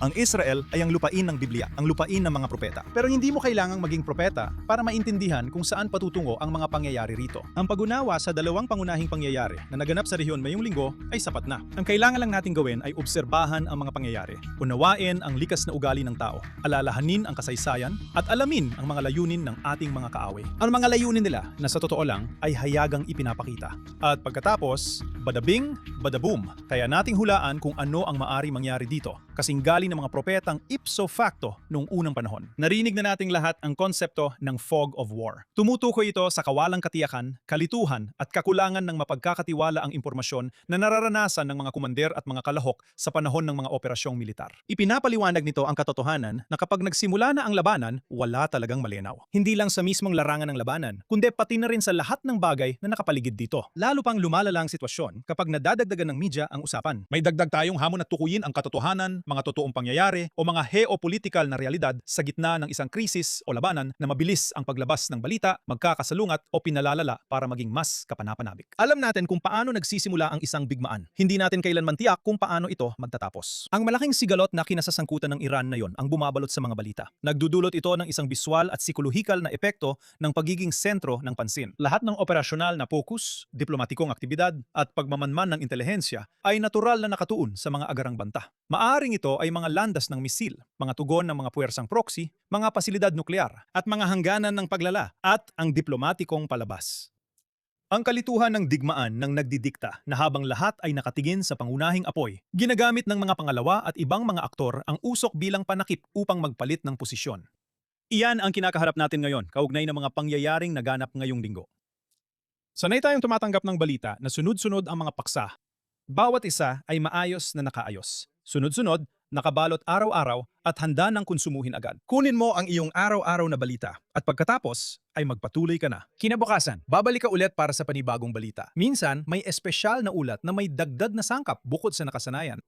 Ang Israel ay ang lupain ng Biblia, ang lupain ng mga propeta. Pero hindi mo kailangang maging propeta para maintindihan kung saan patutungo ang mga pangyayari rito. Ang pag-unawa sa dalawang pangunahing pangyayari na naganap sa rehiyon mayong linggo ay sapat na. Ang kailangan lang nating gawin ay obserbahan ang mga pangyayari, unawain ang likas na ugali ng tao, alalahanin ang kasaysayan, at alamin ang mga layunin ng ating mga kaaway. Ang mga layunin nila na sa totoo lang ay hayagang ipinapakita. At pagkatapos, badabing, badaboom, kaya nating hulaan kung ano ang maari mangyari dito. Kasing galing ng mga propetang ipso facto noong unang panahon. Narinig na nating lahat ang konsepto ng fog of war. Tumutukoy ito sa kawalang katiyakan, kalituhan at kakulangan ng mapagkakatiwala ang impormasyon na nararanasan ng mga kumander at mga kalahok sa panahon ng mga operasyong militar. Ipinapaliwanag nito ang katotohanan na kapag nagsimula na ang labanan, wala talagang malinaw. Hindi lang sa mismong larangan ng labanan, kundi pati na rin sa lahat ng bagay na nakapaligid dito. Lalo pang lumalala ang sitwasyon kapag nadadagdagan ng media ang usapan. May dagdag tayong hamon na tukuyin ang katotohanan, mga totoong pangyayari o mga geopolitical na realidad sa gitna ng isang krisis o labanan na mabilis ang paglabas ng balita, magkakasalungat o pinalalala para maging mas kapanapanabik. Alam natin kung paano nagsisimula ang isang bigmaan. Hindi natin kailanman tiyak kung paano ito magtatapos. Ang malaking sigalot na kinasasangkutan ng Iran na yon ang bumabalot sa mga balita. Nagdudulot ito ng isang biswal at psikolohikal na epekto ng pagiging sentro ng pansin. Lahat ng operasyonal na focus, diplomatikong aktibidad at pagmamanman ng intelihensya ay natural na nakatuon sa mga agarang banta. Maaring ito ay mga landas ng misil, mga tugon ng mga puwersang proxy, mga pasilidad nuklear, at mga hangganan ng paglala at ang diplomatikong palabas. Ang kalituhan ng digmaan ng nagdidikta na habang lahat ay nakatingin sa pangunahing apoy, ginagamit ng mga pangalawa at ibang mga aktor ang usok bilang panakip upang magpalit ng posisyon. Iyan ang kinakaharap natin ngayon, kaugnay ng mga pangyayaring naganap ngayong linggo. Sanay tayong tumatanggap ng balita na sunod-sunod ang mga paksa. Bawat isa ay maayos na nakaayos. Sunod-sunod, nakabalot araw-araw at handa ng konsumuhin agad. Kunin mo ang iyong araw-araw na balita at pagkatapos ay magpatuloy ka na. Kinabukasan, babalik ka ulit para sa panibagong balita. Minsan, may espesyal na ulat na may dagdag na sangkap bukod sa nakasanayan.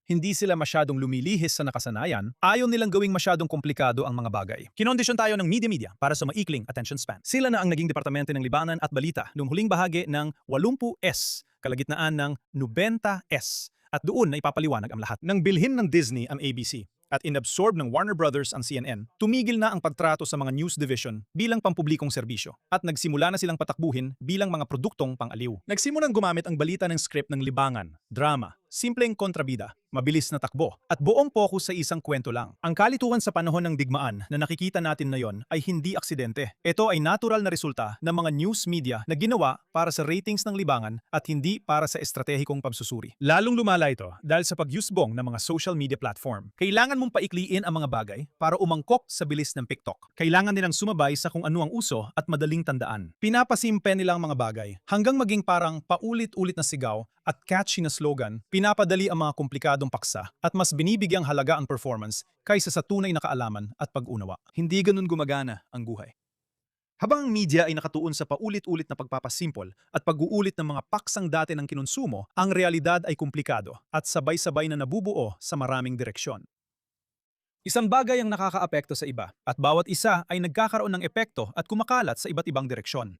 Hindi sila masyadong lumilihis sa nakasanayan, ayaw nilang gawing masyadong komplikado ang mga bagay. Kinondisyon tayo ng media para sa maikling attention span. Sila na ang naging departamento ng libanan at balita noong huling bahagi ng 80S, kalagitnaan ng 90S. At doon na ipapaliwanag ang lahat. Nang bilhin ng Disney ang ABC at inabsorb ng Warner Brothers ang CNN, tumigil na ang pagtrato sa mga news division bilang pampublikong serbisyo at nagsimula na silang patakbuhin bilang mga produktong pang-aliw. Nagsimulang gumamit ang balita ng script ng libangan, drama, simpleng kontrabida, mabilis na takbo, at buong focus sa isang kwento lang. Ang kalituhan sa panahon ng digmaan na nakikita natin ngayon ay hindi aksidente. Ito ay natural na resulta ng mga news media na ginawa para sa ratings ng libangan at hindi para sa estratehikong pagsusuri. Lalong lumala ito dahil sa pagyusbong ng mga social media platform. Kailangan mong paikliin ang mga bagay para umangkok sa bilis ng TikTok. Kailangan nilang sumabay sa kung ano ang uso at madaling tandaan. Pinapasimple nila ang mga bagay hanggang maging parang paulit-ulit na sigaw at catchy na slogan, pinapadali ang mga komplikadong paksa at mas binibigyang halaga ang performance kaysa sa tunay na kaalaman at pag-unawa. Hindi ganun gumagana ang buhay. Habang ang media ay nakatuon sa paulit-ulit na pagpapasimpol at pag-uulit ng mga paksang dati ng kinonsumo, ang realidad ay komplikado at sabay-sabay na nabubuo sa maraming direksyon. Isang bagay ang nakakaapekto sa iba at bawat isa ay nagkakaroon ng epekto at kumakalat sa iba't ibang direksyon.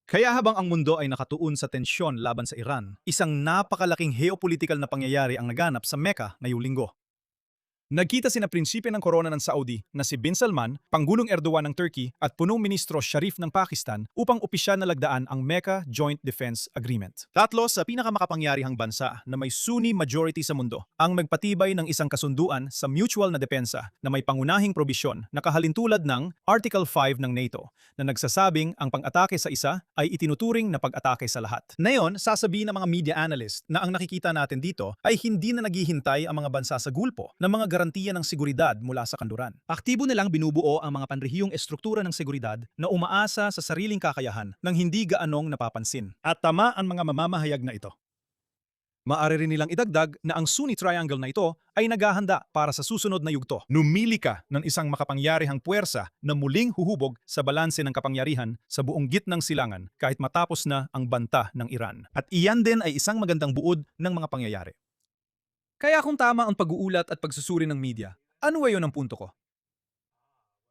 Kaya habang ang mundo ay nakatuon sa tensyon laban sa Iran, isang napakalaking geopolitical na pangyayari ang naganap sa Mecca ngayong linggo. Nagkita sina prinsipe ng korona ng Saudi na si Bin Salman, Pangulong Erdogan ng Turkey at punong ministro Sharif ng Pakistan upang opisyal na lagdaan ang Mecca Joint Defense Agreement. Tatlo sa pinakamakapangyarihang bansa na may Sunni majority sa mundo ang magpatibay ng isang kasunduan sa mutual na depensa na may pangunahing probisyon na kahalintulad ng Article 5 ng NATO na nagsasabing ang pag-atake sa isa ay itinuturing na pag-atake sa lahat. Ngayon, sasabihin ng mga media analyst na ang nakikita natin dito ay hindi na naghihintay ang mga bansa sa gulpo ng mga garantiya ng seguridad mula sa kanluran. Aktibo nilang binubuo ang mga panrehiyong estruktura ng seguridad na umaasa sa sariling kakayahan nang hindi gaanong napapansin. At tama ang mga mamamahayag na ito. Maaari rin nilang idagdag na ang Sunni Triangle na ito ay naghahanda para sa susunod na yugto. Numili ka ng isang makapangyarihang puwersa na muling huhubog sa balanse ng kapangyarihan sa buong gitnang silangan kahit matapos na ang banta ng Iran. At iyan din ay isang magandang buod ng mga pangyayari. Kaya kung tama ang pag-uulat at pagsusuri ng media, ano ngayon ang punto ko?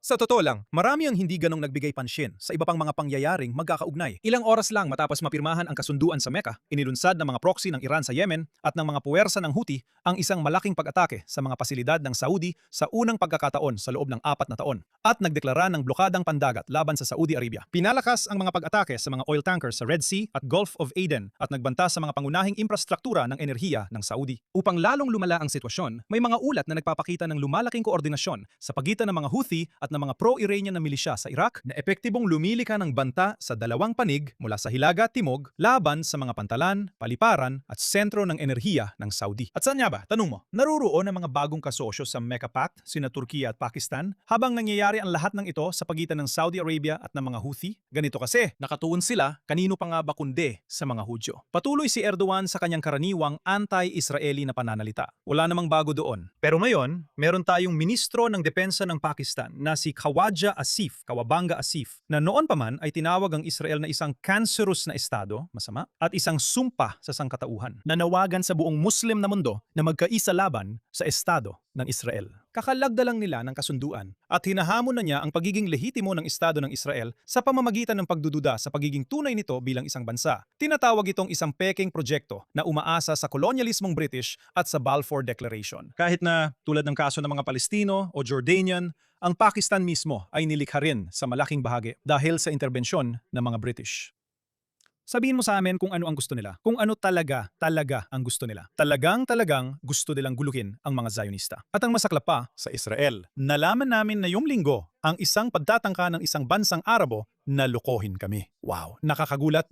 Sa totoo lang, marami ang hindi ganong nagbigay pansin sa iba pang mga pangyayaring magkakaugnay. Ilang oras lang matapos mapirmahan ang kasunduan sa Mecca, inilunsad ng mga proxy ng Iran sa Yemen at ng mga puwersa ng Houthi ang isang malaking pag-atake sa mga pasilidad ng Saudi sa unang pagkakataon sa loob ng 4 na taon at nagdeklara ng blokadang pandagat laban sa Saudi Arabia. Pinalakas ang mga pag-atake sa mga oil tankers sa Red Sea at Gulf of Aden at nagbanta sa mga pangunahing infrastruktura ng enerhiya ng Saudi. Upang lalong lumala ang sitwasyon, may mga ulat na nagpapakita ng lumalaking koordinasyon sa pagitan ng mga Houthi at ng mga pro-Iranian na milisya sa Iraq na epektibong lumilika ng banta sa dalawang panig mula sa hilaga at timog laban sa mga pantalan, paliparan at sentro ng enerhiya ng Saudi. At saan nga ba? Tanong mo, naruroon ang mga bagong kasosyo sa Mecca Pact, sina Turkiya at Pakistan, habang nangyayari ang lahat ng ito sa pagitan ng Saudi Arabia at ng mga Houthi? Ganito kasi, nakatuon sila, kanino pa nga ba kundi sa mga Hudyo. Patuloy si Erdogan sa kanyang karaniwang anti-Israeli na pananalita. Wala namang bago doon. Pero ngayon, meron tayong ministro ng depensa ng Pakistan na si Kawabanga Asif, na noon pa man ay tinawag ang Israel na isang cancerous na estado, masama, at isang sumpa sa sangkatauhan. Nanawagan sa buong Muslim na mundo na magkaisa laban sa estado ng Israel. Kakalagda lang nila ng kasunduan at hinahamon na niya ang pagiging lehitimo ng estado ng Israel sa pamamagitan ng pagdududa sa pagiging tunay nito bilang isang bansa. Tinatawag itong isang peking proyekto na umaasa sa kolonyalismong British at sa Balfour Declaration. Kahit na tulad ng kaso ng mga Palestino o Jordanian, ang Pakistan mismo ay nilikha rin sa malaking bahagi dahil sa interbensyon ng mga British. Sabihin mo sa amin kung ano ang gusto nila. Kung ano talaga ang gusto nila. Talagang gusto nilang guluhin ang mga Zionista. At ang masaklap pa, sa Israel, nalaman namin na yung linggo ang isang pagtatangka ng isang bansang Arabo na lokohin kami. Wow, nakakagulat.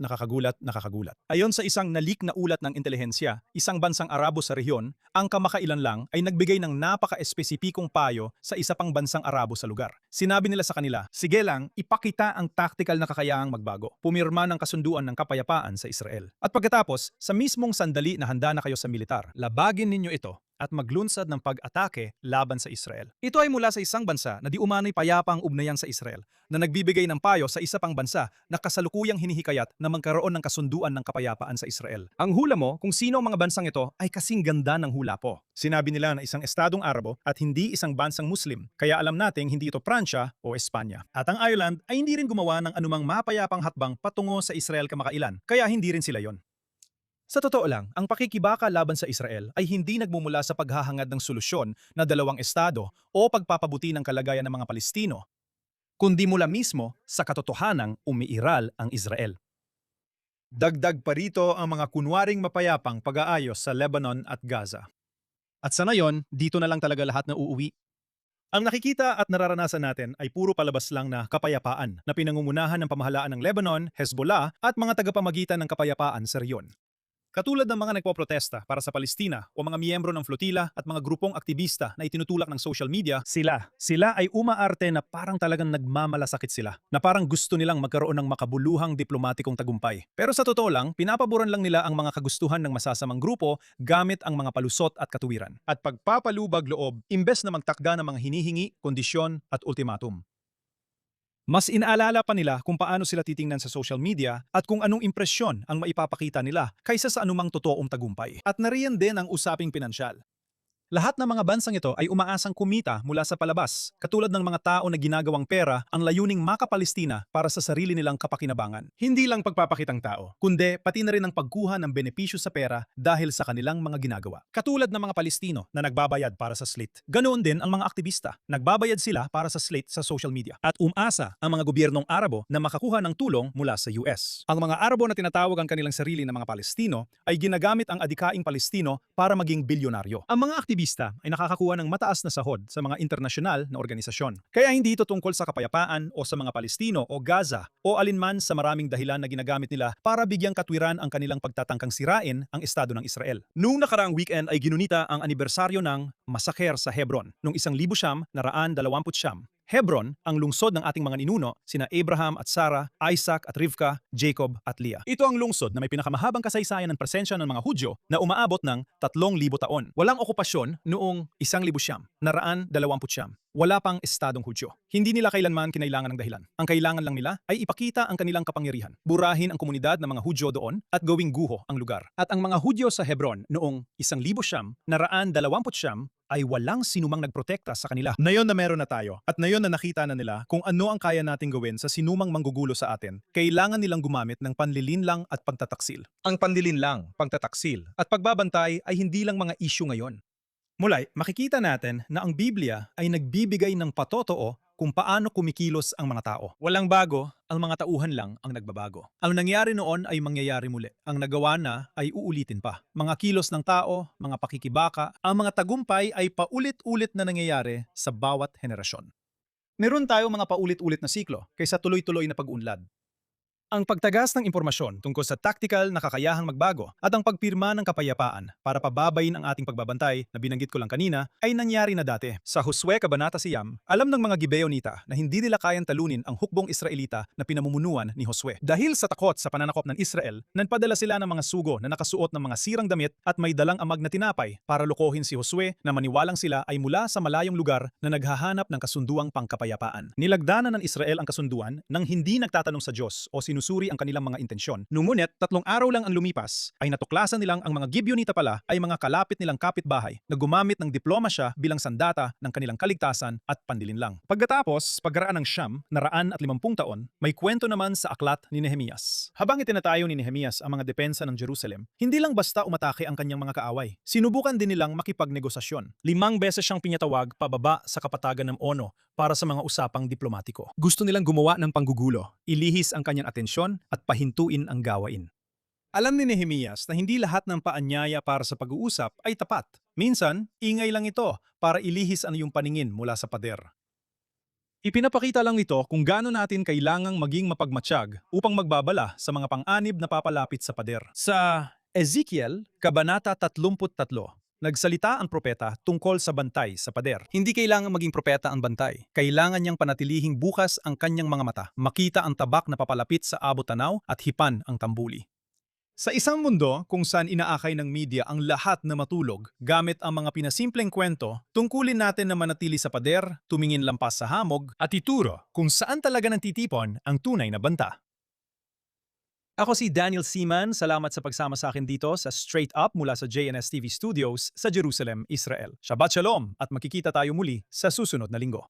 Ayon sa isang nalik na ulat ng intelihensya, isang bansang Arabo sa rehiyon, ang kamakailan lang ay nagbigay ng napaka-espesipikong payo sa isa pang bansang Arabo sa lugar. Sinabi nila sa kanila, sige lang, ipakita ang tactical na kakayahang magbago. Pumirma ng kasunduan ng kapayapaan sa Israel. At pagkatapos, sa mismong sandali na handa na kayo sa militar, labagin ninyo ito at maglunsad ng pag-atake laban sa Israel. Ito ay mula sa isang bansa na di umano'y payapang ugnayan sa Israel, na nagbibigay ng payo sa isa pang bansa na kasalukuyang hinihikayat na magkaroon ng kasunduan ng kapayapaan sa Israel. Ang hula mo kung sino ang mga bansang ito ay kasing ganda ng hula po. Sinabi nila na isang estadong Arabo at hindi isang bansang Muslim, kaya alam nating hindi ito Pransya o Espanya. At ang Ireland ay hindi rin gumawa ng anumang mapayapang hatbang patungo sa Israel kamakailan, kaya hindi rin sila yon. Sa totoo lang, ang pakikibaka laban sa Israel ay hindi nagmumula sa paghahangad ng solusyon na dalawang estado o pagpapabuti ng kalagayan ng mga Palestino, kundi mula mismo sa katotohanang umiiral ang Israel. Dagdag pa rito ang mga kunwaring mapayapang pag-aayos sa Lebanon at Gaza. At sa ngayon, dito na lang talaga lahat na uuwi. Ang nakikita at nararanasan natin ay puro palabas lang na kapayapaan na pinangungunahan ng pamahalaan ng Lebanon, Hezbollah at mga tagapamagitan ng kapayapaan sa rehiyon. Katulad ng mga nagpoprotesta para sa Palestina o mga miyembro ng flotila at mga grupong aktivista na itinutulak ng social media, sila ay umaarte na parang talagang nagmamalasakit sila, na parang gusto nilang magkaroon ng makabuluhang diplomatikong tagumpay. Pero sa totoo lang, pinapaboran lang nila ang mga kagustuhan ng masasamang grupo gamit ang mga palusot at katuwiran. At pagpapalubag loob, imbes na magtakda ng mga hinihingi, kondisyon at ultimatum. Mas inaalala pa nila kung paano sila titingnan sa social media at kung anong impresyon ang maipapakita nila kaysa sa anumang totoong tagumpay. At nariyan din ang usaping pinansyal. Lahat ng mga bansang ito ay umaasang kumita mula sa palabas, katulad ng mga tao na ginagawang pera ang layuning maka-Palestina para sa sarili nilang kapakinabangan. Hindi lang pagpapakitang tao, kundi pati na rin ang pagkuha ng benepisyo sa pera dahil sa kanilang mga ginagawa. Katulad ng mga Palestino na nagbabayad para sa slate. Ganoon din ang mga aktivista. Nagbabayad sila para sa slate sa social media. At umasa ang mga gobyernong Arabo na makakuha ng tulong mula sa US. Ang mga Arabo na tinatawag ang kanilang sarili na mga Palestino ay ginagamit ang adikaing Palestino para maging bilyonaryo. Ang mga aktivista ay nakakakuha ng mataas na sahod sa mga internasyonal na organisasyon. Kaya hindi ito tungkol sa kapayapaan o sa mga Palestino o Gaza o alinman sa maraming dahilan na ginagamit nila para bigyang katwiran ang kanilang pagtatangkang sirain ang Estado ng Israel. Noong nakaraang weekend ay ginunita ang anibersaryo ng masaker sa Hebron noong 1929. Hebron ang lungsod ng ating mga ninuno, sina Abraham at Sarah, Isaac at Rivka, Jacob at Leah. Ito ang lungsod na may pinakamahabang kasaysayan ng presensya ng mga Hudyo na umaabot ng 3,000 taon. Walang okupasyon noong 1,920. Wala pang estadong Hudyo. Hindi nila kailanman kinailangan ng dahilan. Ang kailangan lang nila ay ipakita ang kanilang kapangyarihan, burahin ang komunidad ng mga Hudyo doon at gawing guho ang lugar. At ang mga Hudyo sa Hebron noong 1,920 ay walang sinumang nagprotekta sa kanila. Ngayon na meron na tayo at ngayon na nakita na nila kung ano ang kaya nating gawin sa sinumang manggugulo sa atin, kailangan nilang gumamit ng panlilinlang at pagtataksil. Ang panlilinlang, pagtataksil at pagbabantay ay hindi lang mga isyu ngayon. Mulay, makikita natin na ang Biblia ay nagbibigay ng patotoo kung paano kumikilos ang mga tao. Walang bago, ang mga tauhan lang ang nagbabago. Ang nangyari noon ay mangyayari muli. Ang nagawa na ay uulitin pa. Mga kilos ng tao, mga pakikibaka, ang mga tagumpay ay paulit-ulit na nangyayari sa bawat henerasyon. Meron tayong mga paulit-ulit na siklo kaysa tuloy-tuloy na pag-unlad. Ang pagtagas ng impormasyon tungkol sa tactical na kakayahang magbago at ang pagpirma ng kapayapaan para pababayin ang ating pagbabantay na binanggit ko lang kanina ay nangyari na dati. Sa Josue Kabanata Siyam, alam ng mga Gibeonita na hindi nila kayang talunin ang hukbong Israelita na pinamumunuan ni Josue. Dahil sa takot sa pananakop ng Israel, nagpadala sila ng mga sugo na nakasuot ng mga sirang damit at may dalang amag na tinapay para lokohin si Josue na maniwalang sila ay mula sa malayong lugar na naghahanap ng kasunduang pangkapayapaan. Nilagdanan ng Israel ang kasunduan nang hindi nagtatanong sa Diyos o sinusuri ang kanilang mga intensyon. Ngunit 3 araw lang ang lumipas ay natuklasan nilang ang mga Gibeonita pala ay mga kalapit nilang kapitbahay na gumamit ng diplomasya bilang sandata ng kanilang kaligtasan at panlilinlang. Pagkatapos, pagkaraan ng 150 taon, may kwento naman sa aklat ni Nehemias. Habang itinatayo ni Nehemias ang mga depensa ng Jerusalem, hindi lang basta umatake ang kanyang mga kaaway. Sinubukan din nilang makipagnegosasyon. 5 beses siyang pinatawag pababa sa kapatagan ng ONU para sa mga usapang diplomatiko. Gusto nilang gumawa ng panggugulo, ilihis ang kanyang atensyon at pahintuin ang gawain. Alam ni Nehemias na hindi lahat ng paanyaya para sa pag-uusap ay tapat. Minsan, ingay lang ito para ilihis ang iyong paningin mula sa pader. Ipinapakita lang ito kung gaano natin kailangang maging mapagmatsyag upang magbabala sa mga pang-anib na papalapit sa pader. Sa Ezekiel, Kabanata 33, nagsalita ang propeta tungkol sa bantay sa pader. Hindi kailangan maging propeta ang bantay. Kailangan niyang panatilihing bukas ang kanyang mga mata, makita ang tabak na papalapit sa abot-tanaw at hipan ang tambuli. Sa isang mundo kung saan inaakay ng media ang lahat na matulog gamit ang mga pinasimpleng kwento, tungkulin natin na manatili sa pader, tumingin lampas sa hamog, at ituro kung saan talaga nagtitipon ang tunay na banta. Ako si Daniel Seaman, salamat sa pagsama sa akin dito sa Straight Up mula sa JNS TV Studios sa Jerusalem, Israel. Shabbat Shalom at makikita tayo muli sa susunod na linggo.